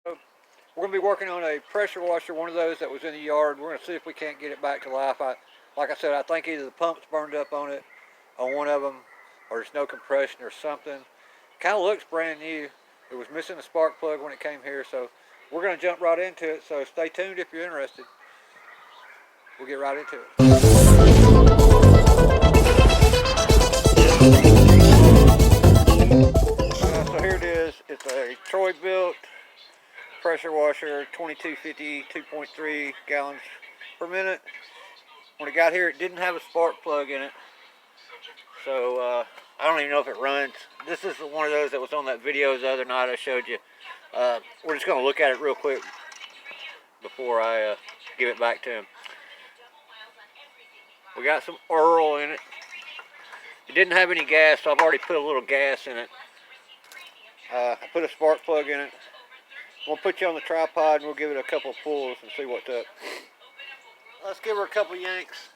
We're going to be working on a pressure washer, one of those that was in the yard. We're going to see if we can't get it back to life. Like I said, I think either the pump's burned up on it, on one of them, or there's no compression or something. Kind of looks brand new. It was missing a spark plug when it came here, so we're going to jump right into it. So stay tuned if you're interested. We'll get right into it. So here it is. It's a Troybilt pressure washer, 2250, 2.3 gallons per minute. When it got here, it didn't have a spark plug in it, so I don't even know if it runs. This is one of those that was on that video the other night I showed you. We're just going to look at it real quick before I give it back to him. We got some oil in it. It didn't have any gas, so I've already put a little gas in it. I put a spark plug in it. We'll put you on the tripod and we'll give it a couple of pulls and see what's up. Let's give her a couple yanks.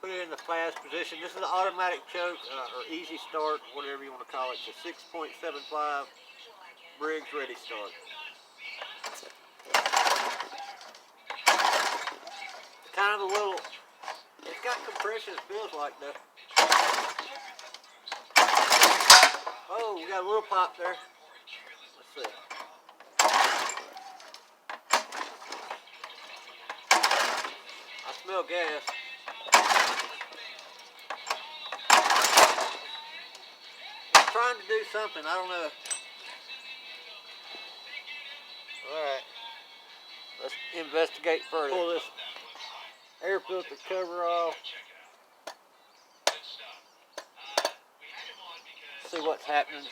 Put it in the fast position. This is an automatic choke or easy start, whatever you want to call it. It's a 6.75 Briggs ready start. Kind of a little, it's got compression, it feels like though. Oh, we got a little pop there. Let's see. I smell gas. It's trying to do something, I don't know. Alright. Let's investigate further. Pull this air filter cover off. See what's happening.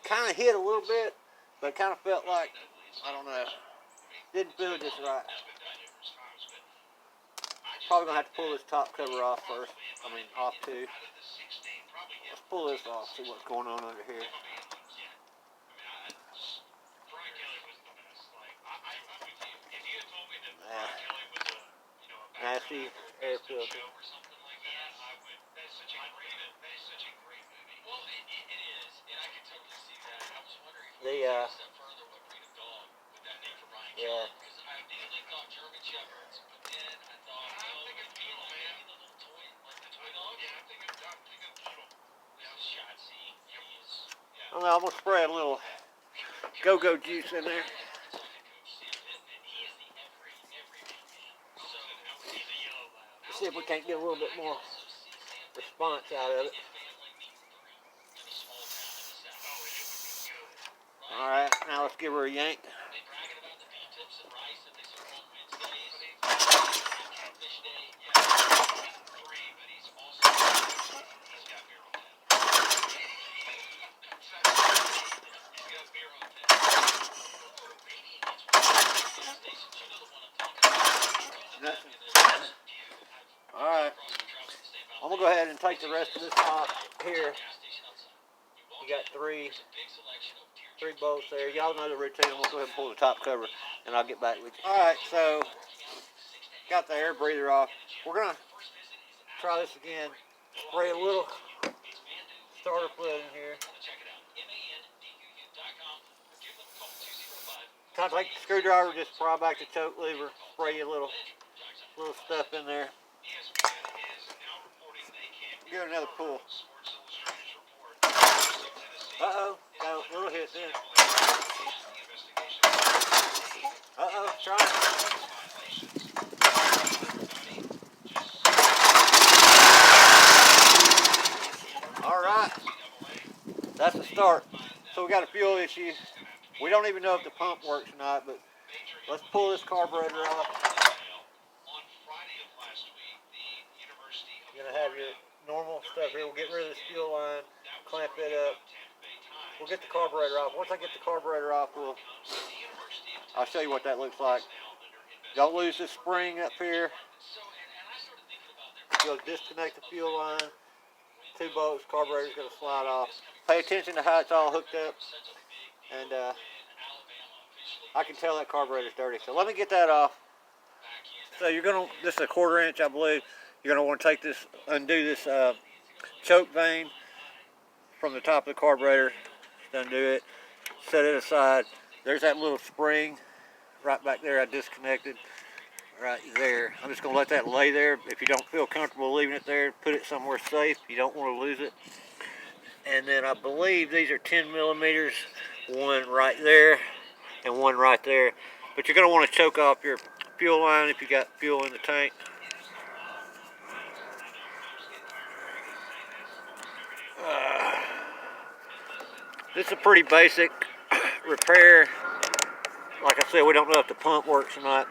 Kind of hit a little bit, but it kind of felt like, I don't know, didn't feel just right. Probably gonna have to pull this top cover off first. I mean, off too. Let's pull this off, see what's going on under here. Nasty air filter. Yeah. I'm gonna spray a little go-go juice in there. See if we can't get a little bit more response out of it. Alright, now let's give her a yank. Alright, I'm going to go ahead and take the rest of this off here. You got three bolts there. Y'all know the routine. I'm going to go ahead and pull the top cover and I'll get back with you. Alright, so got the air breather off. We're going to try this again. Spray a little starter fluid in here. Kind of take the screwdriver, just pry back the choke lever, spray a little stuff in there. Give it another pull. Uh-oh, got a little hit there. Uh-oh, trying. Alright, that's the start. So we got a fuel issue. We don't even know if the pump works or not, but let's pull this carburetor off. You're going to have your normal stuff here. We'll get rid of this fuel line, clamp it up. We'll get the carburetor off. Once I get the carburetor off, I'll show you what that looks like. Don't lose this spring up here. You'll disconnect the fuel line. 2 bolts, carburetor's going to slide off. Pay attention to how it's all hooked up. And I can tell that carburetor's dirty. So let me get that off. So you're gonna, this is a 1/4 inch, I believe. You're gonna want to take this, undo this choke vane from the top of the carburetor. Just undo it, set it aside. There's that little spring right back there I disconnected right there. I'm just gonna let that lay there. If you don't feel comfortable leaving it there, put it somewhere safe. You don't want to lose it. And then I believe these are 10 millimeters, one right there and one right there. But you're gonna want to choke off your fuel line if you got fuel in the tank. This is a pretty basic repair. Like I said, we don't know if the pump works or not.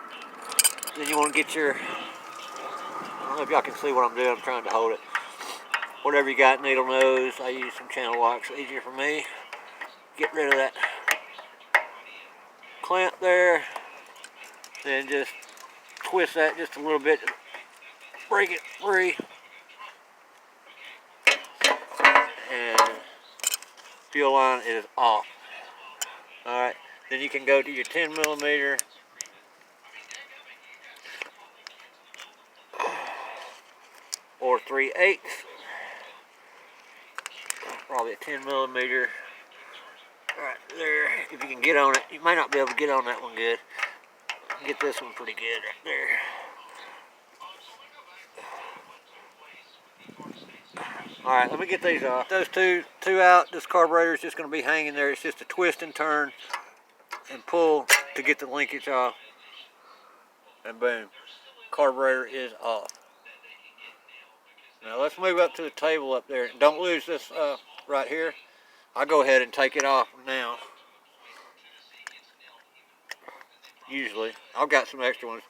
Then you want to get your, I don't know if y'all can see what I'm doing, I'm trying to hold it. Whatever you got, needle nose, I use some channel locks, easier for me. Get rid of that clamp there. Then just twist that just a little bit to break it free. And fuel line is off. Alright, then you can go to your 10 millimeter or 3/8. Probably a 10 millimeter right there. If you can get on it, you might not be able to get on that one good. Get this one pretty good right there. Alright, let me get these off. Those two out, this carburetor is just going to be hanging there. It's just a twist and turn and pull to get the linkage off. And boom, carburetor is off. Now let's move up to the table up there. Don't lose this right here. I'll go ahead and take it off now. Usually. I've got some extra ones.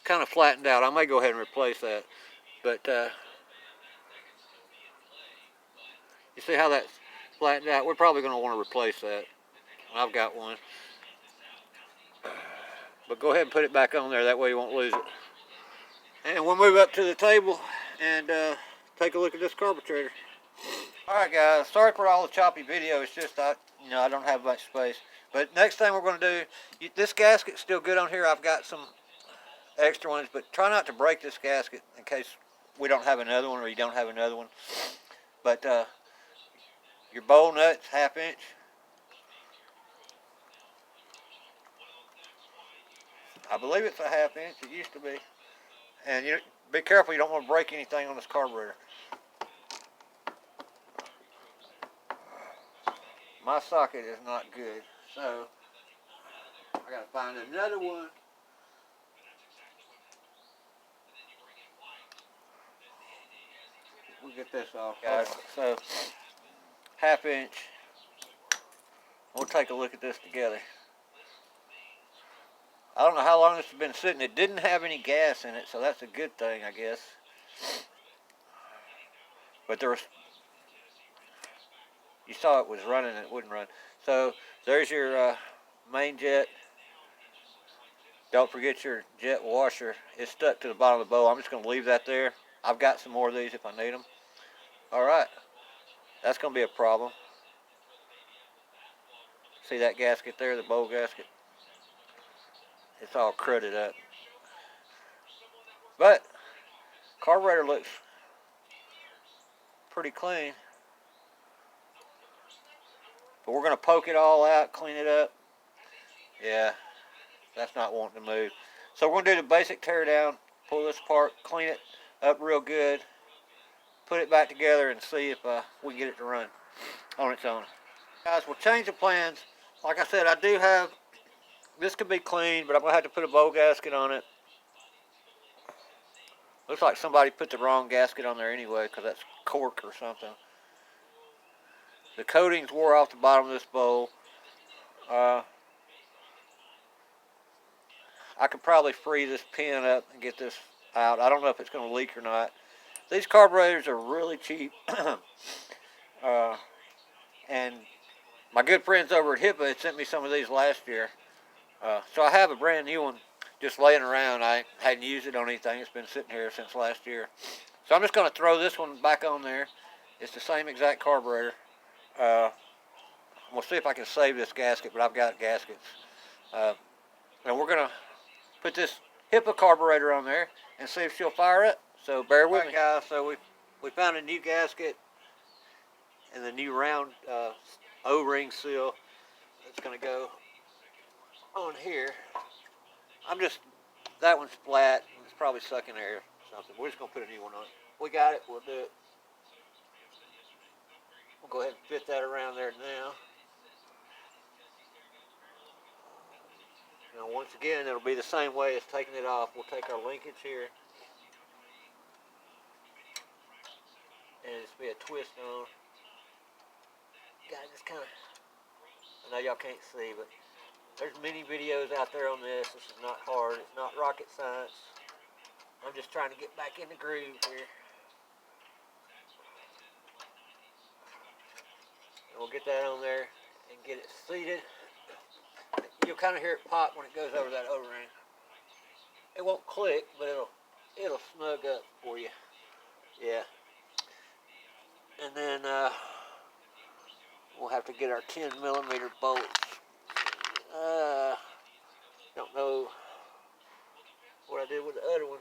Kind of flattened out. I may go ahead and replace that. But you see how that's flattened out? We're probably going to want to replace that. I've got one. But go ahead and put it back on there. That way you won't lose it. And we'll move up to the table and take a look at this carburetor. Alright guys, sorry for all the choppy video. It's just I don't have much space. But next thing we're going to do, this gasket's still good on here. I've got some extra ones, but try not to break this gasket in case we don't have another one or you don't have another one. But your bowl nuts, 1/2 inch. I believe it's a 1/2 inch. It used to be. And you be careful, you don't want to break anything on this carburetor. My socket is not good, so I gotta find another one. We'll get this off, guys. So 1/2 inch. We'll take a look at this together. I don't know how long this has been sitting. It didn't have any gas in it, so that's a good thing, I guess. But there was, you saw it was running and it wouldn't run. So there's your main jet. Don't forget your jet washer. It's stuck to the bottom of the bowl. I'm just going to leave that there. I've got some more of these if I need them. Alright, that's going to be a problem. See that gasket there, the bowl gasket? It's all crudted up. But carburetor looks pretty clean. But we're going to poke it all out, clean it up. Yeah, that's not wanting to move. So we're going to do the basic tear down, pull this apart, clean it up real good, put it back together and see if we can get it to run on its own. Guys, we'll change the plans. Like I said, I do have, this could be clean, but I'm going to have to put a bowl gasket on it. Looks like somebody put the wrong gasket on there anyway, because that's cork or something. The coatings wore off the bottom of this bowl. I could probably free this pin up and get this out. I don't know if it's going to leak or not. These carburetors are really cheap. And my good friends over at HIPAA had sent me some of these last year. So I have a brand new one just laying around. I hadn't used it on anything. It's been sitting here since last year. So I'm just going to throw this one back on there. It's the same exact carburetor. We'll see if I can save this gasket, but I've got gaskets. And we're going to put this HIPAA carburetor on there and see if she'll fire up. So bear with me, guys. So we found a new gasket and the new round O-ring seal that's going to go on here. That one's flat. It's probably sucking air or something. We're just going to put a new one on. We got it. We'll do it. We'll go ahead and fit that around there now. Now once again, it'll be the same way as taking it off. We'll take our linkage here and it's be a twist on. Guys, just kind of, I know y'all can't see, but there's many videos out there on this. This is not hard. It's not rocket science. I'm just trying to get back in the groove here. And we'll get that on there and get it seated. You'll kind of hear it pop when it goes over that O-ring. It won't click, but it'll snug up for you. Yeah. And then we'll have to get our 10mm bolts. Don't know what I did with the other one.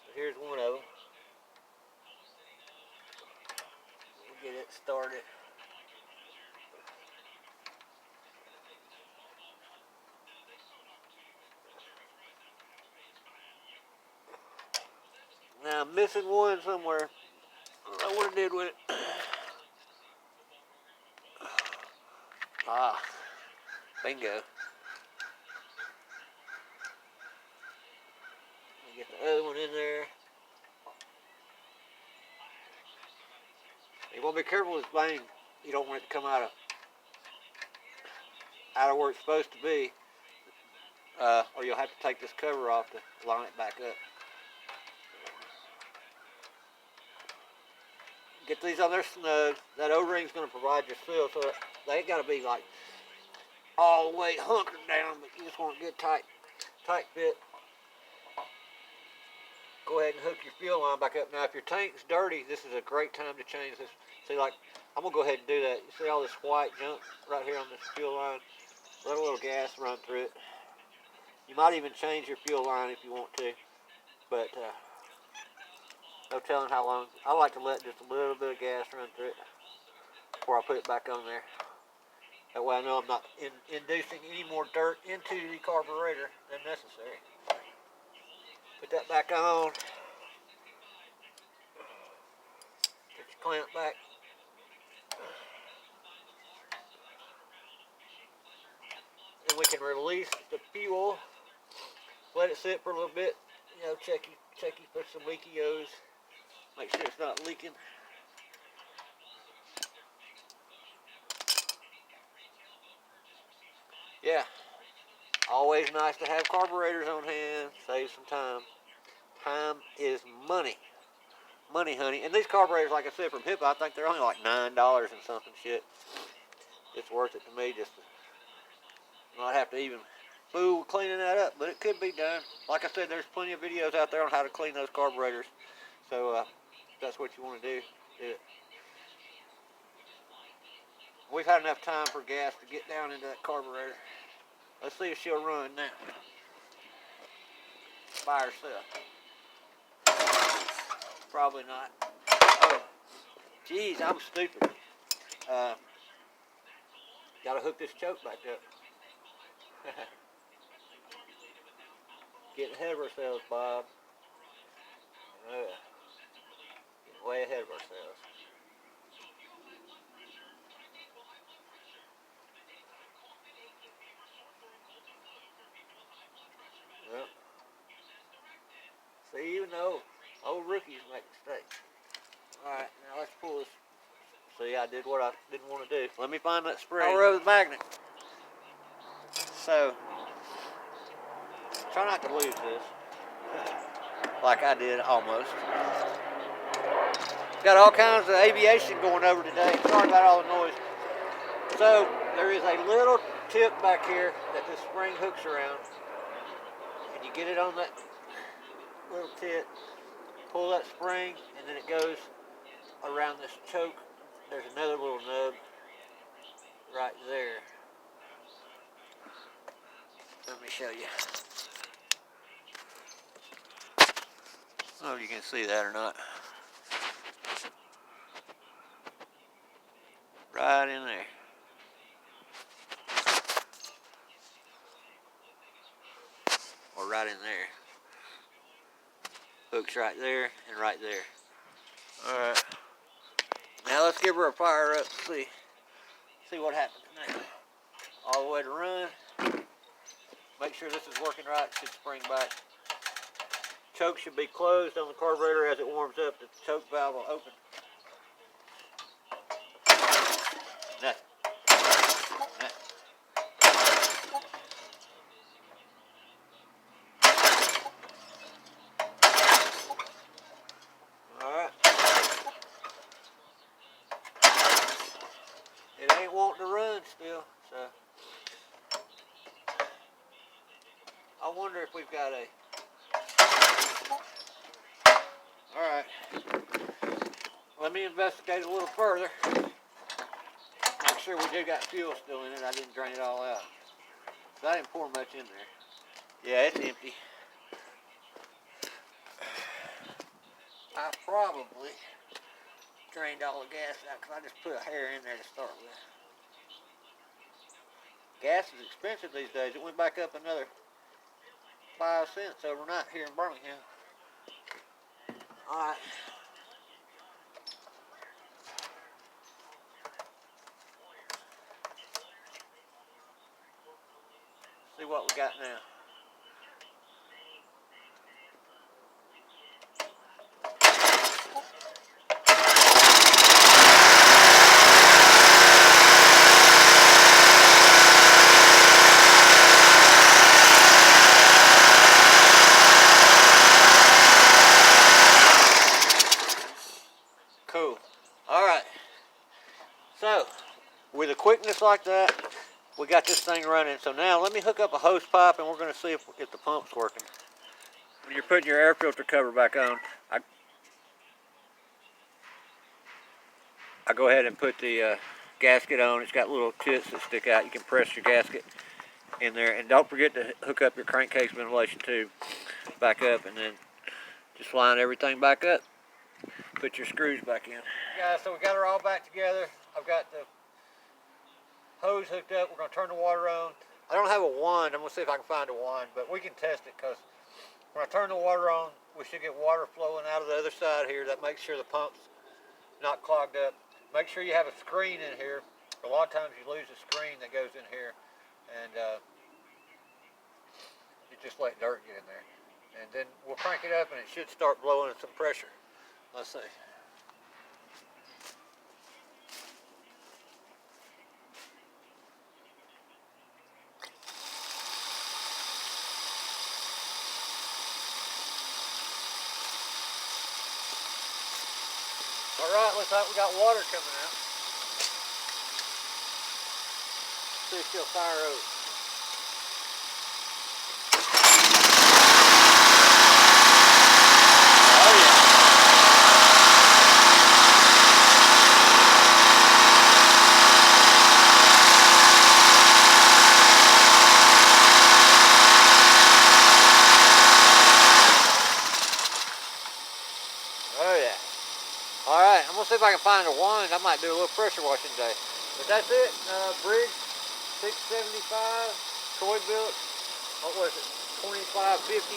But here's one of them. We'll get it started. Now I'm missing one somewhere. I don't know what I did with it. Ah, bingo. Get the other one in there. You want to be careful with this vane. You don't want it to come out of where it's supposed to be, or you'll have to take this cover off to line it back up. Get these on there snug. That O-ring's going to provide your seal, so they ain't got to be like all the way hunkered down, but you just want a good tight fit. Go ahead and hook your fuel line back up. Now, if your tank's dirty, this is a great time to change this. See, like, I'm going to go ahead and do that. You see all this white junk right here on this fuel line? Let a little gas run through it. You might even change your fuel line if you want to, but no telling how long. I like to let just a little bit of gas run through it before I put it back on there. That way I know I'm not inducing any more dirt into the carburetor than necessary. Put that back on. Get your clamp back. And we can release the fuel. Let it sit for a little bit. You know, check you for some leaky O's. Make sure it's not leaking. Yeah. Always nice to have carburetors on hand. Save some time. Time is money. Money, honey. And these carburetors, like I said, from HIPAA, I think they're only like $9 and something shit. It's worth it to me just to not have to even fool with cleaning that up, but it could be done. Like I said, there's plenty of videos out there on how to clean those carburetors. So if that's what you want to do it. We've had enough time for gas to get down into that carburetor. Let's see if she'll run now by herself. Probably not. Oh, geez, I'm stupid. Gotta hook this choke back up. Getting ahead of ourselves, Bob. Getting way ahead of ourselves. Well, see, even though old rookies make mistakes. Alright, now let's pull this. See, I did what I didn't want to do. Let me find that spring. I'll rub the magnet. So, try not to lose this. Like I did, almost. Got all kinds of aviation going over today. Sorry about all the noise. So, there is a little tip back here that this spring hooks around. And you get it on that little tip, pull that spring, and then it goes around this choke. There's another little nub right there. Let me show you. I don't know if you can see that or not. Right in there. Or right in there. Hooks right there and right there. Alright. Now let's give her a fire up and see what happens now. All the way to run. Make sure this is working right. It should spring back. Choke should be closed on the carburetor. As it warms up, the choke valve will open. Nothing. Nothing. Alright. It ain't wanting to run still, so I wonder if we've got a... Alright. Let me investigate a little further. Make sure we do got fuel still in it. I didn't drain it all out. So I didn't pour much in there. Yeah, it's empty. I probably drained all the gas out because I just put a hair in there to start with. Gas is expensive these days. It went back up another 5 cents overnight here in Birmingham. Alright. See what we got now. Cool. Alright. So, with a quickness like that, we got this thing running. So now let me hook up a hose pipe and we're going to see if the pump's working. When you're putting your air filter cover back on, I go ahead and put the gasket on. It's got little tits that stick out. You can press your gasket in there. And don't forget to hook up your crankcase ventilation tube back up, and then just line everything back up. Put your screws back in. Guys, so we got her all back together. I've got the hose hooked up. We're going to turn the water on. I don't have a wand. I'm going to see if I can find a wand, but we can test it because when I turn the water on, we should get water flowing out of the other side here. That makes sure the pump's not clogged up. Make sure you have a screen in here. A lot of times you lose the screen that goes in here, and you just let dirt get in there. And then we'll crank it up and it should start blowing some pressure. Let's see. Alright, looks like we got water coming out. See if she'll fire over. Alright, I'm going to see if I can find a wand. I might do a little pressure washing today. But that's it. Bridge 675, Troybilt. What was it? 2550.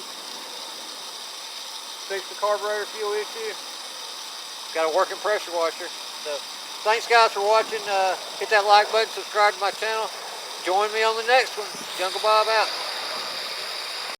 Fix the carburetor fuel issue. Got a working pressure washer. So, thanks guys for watching. Hit that like button, subscribe to my channel. Join me on the next one. Jungle Bob out.